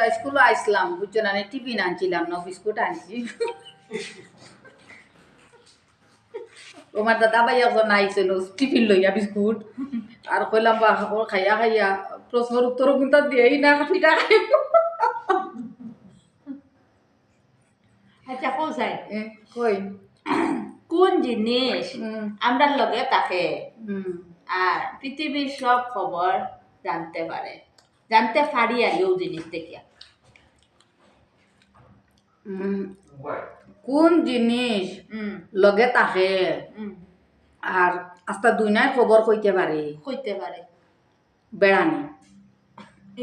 স্কুলে আইসলাম বুঝছো না টিফিন আনছিলাম না বিস্কুট আনছি তোমার দাদা ভাই একজন আইছিল টিফিন লইয়া বিস্কুট আর কইলাম বা ওর খাইয়া খাইয়া প্রশ্নের উত্তর কিন্তু দিয়েই না পিঠা খাই আচ্ছা কোন সাইড কই কোন জিনিস আমরা লগে থাকে হুম আর পৃথিবীর সব খবর জানতে পারে জানতে পারি আর এই জিনিস দেখিয়া কোন জিনিস হুম লগে থাকে হুম আর আস্তা দুই নাই খবর কইতে পারে কইতে পারে বেড়ানি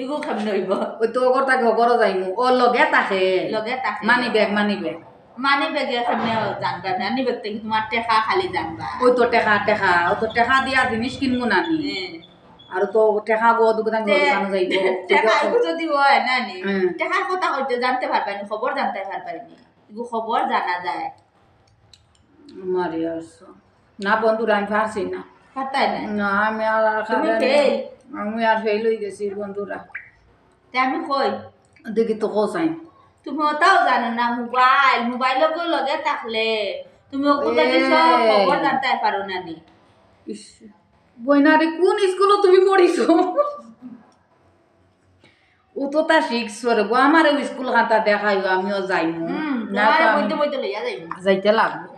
এগো কেমন হইব ওই তো ওগর তাকে খবরও যাইমু ও লগে থাকে লগে থাকে মানি ব্যাগ মানি বেগে কেমনে জানবা মানি বেগ থেকে তোমার টেকা খালি জানবা ওই তো টেকা টেকা ও তো টেকা দিয়া জিনিস কিনবো নানি আর তো টেকা গো দোকান দোকানে যাইব টেকা এগো যদি হয় না নি হুম। টেকার কথা কইতে জানতে পারবানি খবর জানতে পারবানি এগো খবর জানা যায় মারি আসছো না বন্ধুরা আমি পারছি না পাতাই না না আমি আর তুমি fail? আমি আর ফেল হয়ে গেছি বন্ধুরা তে আমি কই দেখি তো কোসাই তুমি ওটাও জানো না মোবাইলকে লগে থাকলে তুমি ওগুলো সব খবর জানতে পারো না নি বইনারে কোন স্কুলে তুমি পড়িছো ও তো তা শিখছো রে গো আমারও স্কুল খাতা দেখাইও আমিও যাইমু হুম না তো তোমার আমি মধ্যে মধ্যে লইয়া যাইব যাইতে লাগবো